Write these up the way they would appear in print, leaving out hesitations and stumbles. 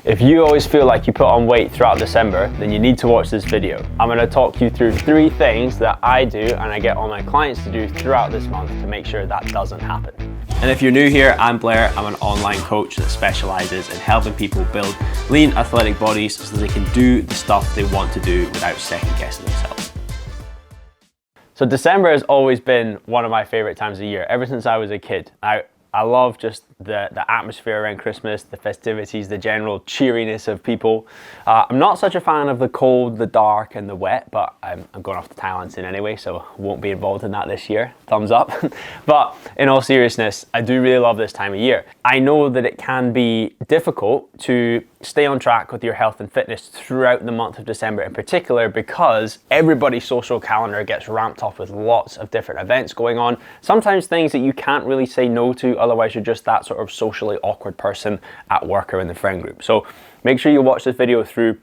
If you always feel like you put on weight throughout December, then you need to watch this video. I'm going to talk you through 3 things that I do and I get all my clients to do throughout this month to make sure that doesn't happen. And if you're new here, I'm Blair. I'm an online coach that specializes in helping people build lean, athletic bodies so they can do the stuff they want to do without second guessing themselves. So December has always been one of my favorite times of the year, ever since I was a kid. I love just the atmosphere around Christmas, the festivities, the general cheeriness of people. I'm not such a fan of the cold, the dark and the wet, but I'm going off to Thailand soon anyway, so won't be involved in that this year. Thumbs up. But in all seriousness, I do really love this time of year. I know that it can be difficult to stay on track with your health and fitness throughout the month of December in particular, because everybody's social calendar gets ramped up with lots of different events going on. Sometimes things that you can't really say no to, otherwise you're just that sort of socially awkward person at work or in the friend group. So make sure you watch this video through,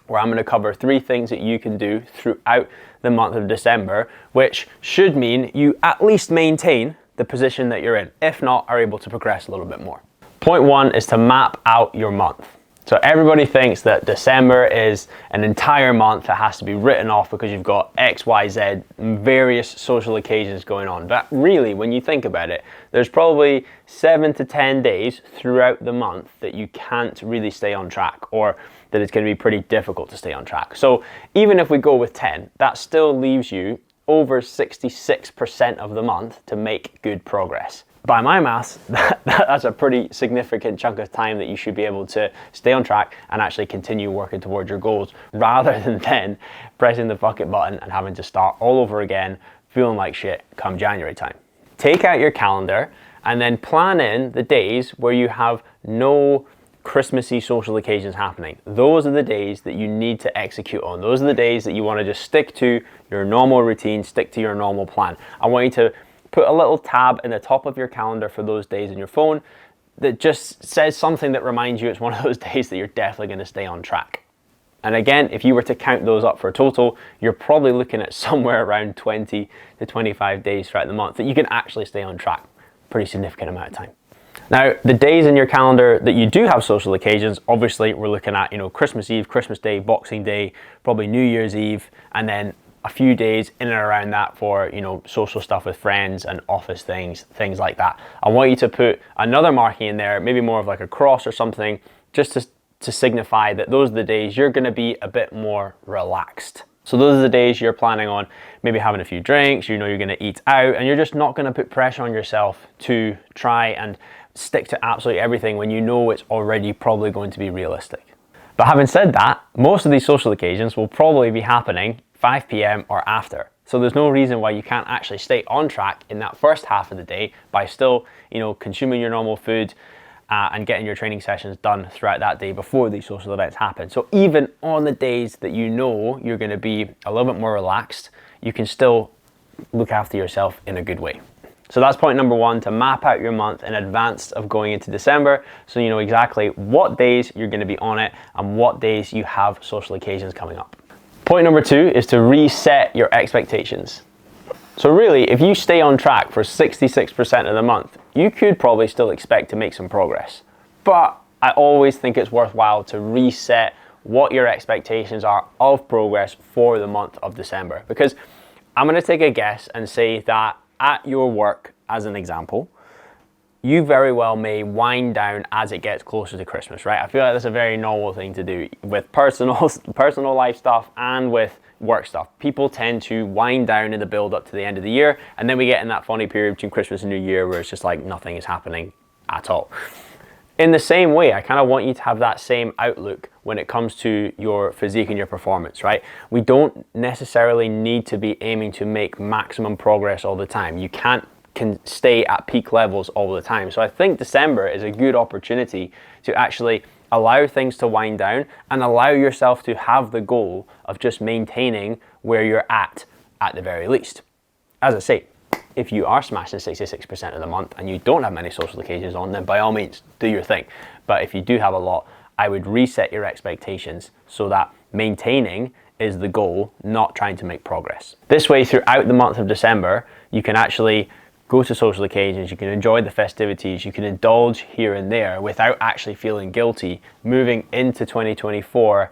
where I'm going to cover 3 things that you can do throughout the month of December, which should mean you at least maintain the position that you're in, if not are able to progress a little bit more. Point 1 is to map out your month. So everybody thinks that December is an entire month that has to be written off because you've got X, Y, Z, various social occasions going on. But really, when you think about it, there's probably 7 to 10 days throughout the month that you can't really stay on track, or that it's going to be pretty difficult to stay on track. So even if we go with 10, that still leaves you over 66% of the month to make good progress. By my maths, that's a pretty significant chunk of time that you should be able to stay on track and actually continue working towards your goals, rather than then pressing the bucket button and having to start all over again, feeling like shit come January time. Take out your calendar and then plan in the days where you have no Christmassy social occasions happening. Those are the days that you need to execute on. Those are the days that you want to just stick to your normal routine, stick to your normal plan. I want you to put a little tab in the top of your calendar for those days in your phone that just says something that reminds you it's one of those days that you're definitely going to stay on track. And again, if you were to count those up for a total, you're probably looking at somewhere around 20 to 25 days throughout the month that you can actually stay on track. Pretty significant amount of time. Now, the days in your calendar that you do have social occasions, obviously we're looking at, Christmas Eve, Christmas Day, Boxing Day, probably New Year's Eve, and then a few days in and around that for, social stuff with friends and office things like that. I want you to put another marking in there, maybe more of like a cross or something, just to signify that those are the days you're going to be a bit more relaxed. So those are the days you're planning on maybe having a few drinks, you're going to eat out, and you're just not going to put pressure on yourself to try and stick to absolutely everything when you know it's already probably going to be realistic. But having said that, most of these social occasions will probably be happening 5 p.m. or after. So there's no reason why you can't actually stay on track in that first half of the day by still, consuming your normal food and getting your training sessions done throughout that day before these social events happen. So even on the days that you know you're going to be a little bit more relaxed, you can still look after yourself in a good way. So that's point number 1, to map out your month in advance of going into December, so you know exactly what days you're going to be on it and what days you have social occasions coming up. Point number 2 is to reset your expectations. So really, if you stay on track for 66% of the month, you could probably still expect to make some progress. But I always think it's worthwhile to reset what your expectations are of progress for the month of December. Because I'm going to take a guess and say that at your work, as an example, you very well may wind down as it gets closer to Christmas, right? I feel like that's a very normal thing to do with personal life stuff and with work stuff. People tend to wind down in the build up to the end of the year, and then we get in that funny period between Christmas and New Year where it's just like nothing is happening at all. In the same way, I kind of want you to have that same outlook when it comes to your physique and your performance, right? We don't necessarily need to be aiming to make maximum progress all the time. You can stay at peak levels all the time. So I think December is a good opportunity to actually allow things to wind down and allow yourself to have the goal of just maintaining where you're at the very least. As I say, if you are smashing 66% of the month and you don't have many social occasions on, then by all means, do your thing. But if you do have a lot, I would reset your expectations so that maintaining is the goal, not trying to make progress. This way, throughout the month of December, you can actually go to social occasions, you can enjoy the festivities, you can indulge here and there without actually feeling guilty, moving into 2024,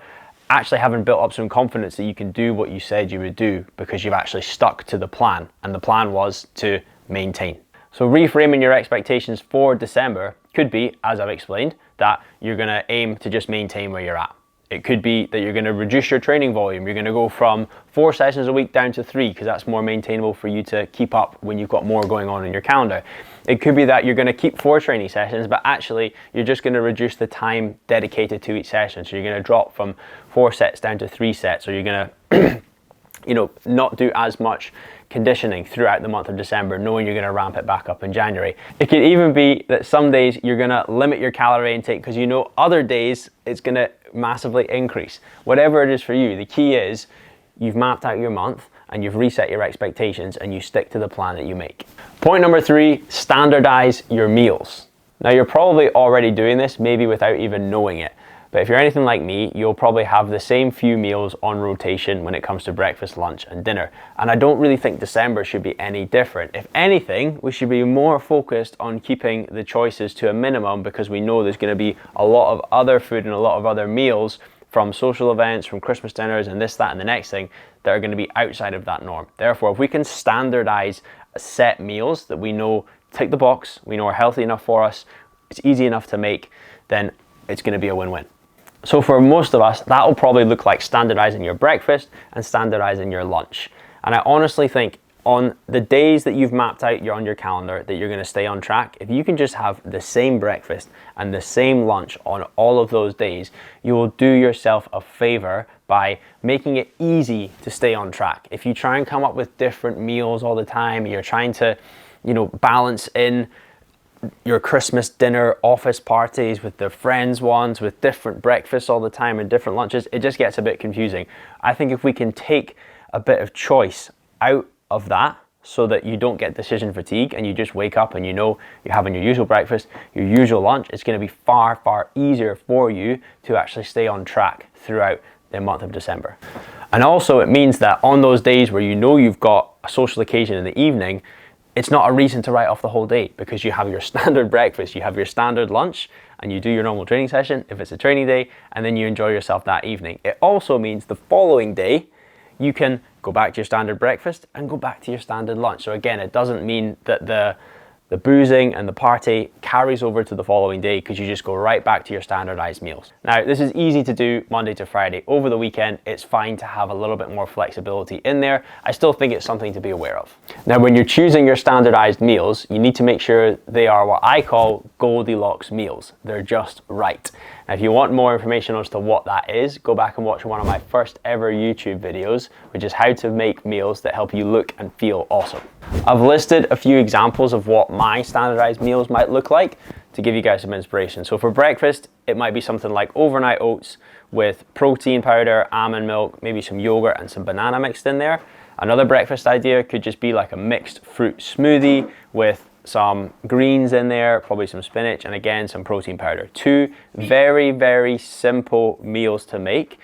actually having built up some confidence that you can do what you said you would do because you've actually stuck to the plan, and the plan was to maintain. So reframing your expectations for December could be, as I've explained, that you're gonna aim to just maintain where you're at. It could be that you're gonna reduce your training volume. You're gonna go from 4 sessions a week down to 3 because that's more maintainable for you to keep up when you've got more going on in your calendar. It could be that you're gonna keep 4 training sessions, but actually you're just gonna reduce the time dedicated to each session. So you're gonna drop from 4 sets down to 3 sets, or you're gonna not do as much conditioning throughout the month of December, knowing you're going to ramp it back up in January. It could even be that some days you're going to limit your calorie intake because you know other days it's going to massively increase. Whatever it is for you, the key is you've mapped out your month and you've reset your expectations and you stick to the plan that you make. Point number 3, standardize your meals. Now you're probably already doing this, maybe without even knowing it. But if you're anything like me, you'll probably have the same few meals on rotation when it comes to breakfast, lunch, and dinner. And I don't really think December should be any different. If anything, we should be more focused on keeping the choices to a minimum because we know there's going to be a lot of other food and a lot of other meals from social events, from Christmas dinners, and this, that, and the next thing that are going to be outside of that norm. Therefore, if we can standardize set meals that we know tick the box, we know are healthy enough for us, it's easy enough to make, then it's going to be a win-win. So for most of us, that will probably look like standardizing your breakfast and standardizing your lunch. And I honestly think on the days that you've mapped out on your calendar that you're going to stay on track, if you can just have the same breakfast and the same lunch on all of those days, you will do yourself a favor by making it easy to stay on track. If you try and come up with different meals all the time, you're trying to, balance in your Christmas dinner office parties with the friends ones, with different breakfasts all the time and different lunches, it just gets a bit confusing. I think if we can take a bit of choice out of that so that you don't get decision fatigue and you just wake up and you're having your usual breakfast, your usual lunch, it's going to be far, far easier for you to actually stay on track throughout the month of December. And also it means that on those days where you've got a social occasion in the evening, it's not a reason to write off the whole day because you have your standard breakfast, you have your standard lunch, and you do your normal training session if it's a training day, and then you enjoy yourself that evening. It also means the following day, you can go back to your standard breakfast and go back to your standard lunch. So again, it doesn't mean that the boozing and the party carries over to the following day because you just go right back to your standardized meals. Now, this is easy to do Monday to Friday. Over the weekend, it's fine to have a little bit more flexibility in there. I still think it's something to be aware of. Now, when you're choosing your standardized meals, you need to make sure they are what I call Goldilocks meals. They're just right. Now, if you want more information as to what that is, go back and watch one of my first ever YouTube videos, which is how to make meals that help you look and feel awesome. I've listed a few examples of what my standardized meals might look like to give you guys some inspiration. So for breakfast, it might be something like overnight oats with protein powder, almond milk, maybe some yogurt and some banana mixed in there. Another breakfast idea could just be like a mixed fruit smoothie with some greens in there, probably some spinach, and again, some protein powder. 2 very, very simple meals to make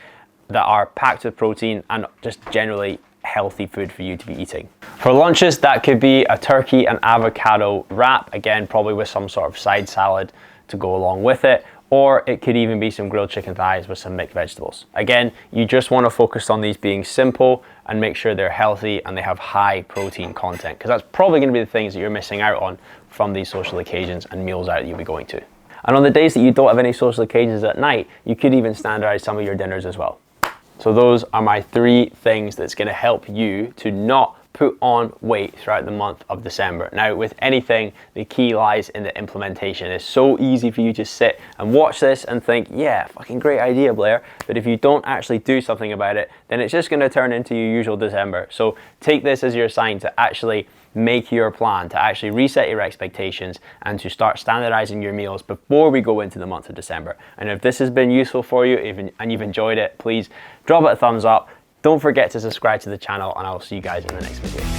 that are packed with protein and just generally healthy food for you to be eating. For lunches, that could be a turkey and avocado wrap, again, probably with some sort of side salad to go along with it, or it could even be some grilled chicken thighs with some mixed vegetables. Again, you just want to focus on these being simple and make sure they're healthy and they have high protein content, because that's probably going to be the things that you're missing out on from these social occasions and meals out that you'll be going to. And on the days that you don't have any social occasions at night, you could even standardize some of your dinners as well. So those are my 3 things that's going to help you to not put on weight throughout the month of December. Now, with anything, the key lies in the implementation. It's so easy for you to sit and watch this and think, yeah, fucking great idea, Blair. But if you don't actually do something about it, then it's just going to turn into your usual December. So take this as your sign to actually make your plan, to actually reset your expectations and to start standardizing your meals before we go into the month of December. And if this has been useful for you and you've enjoyed it, please drop it a thumbs up. Don't forget to subscribe to the channel, and I'll see you guys in the next video.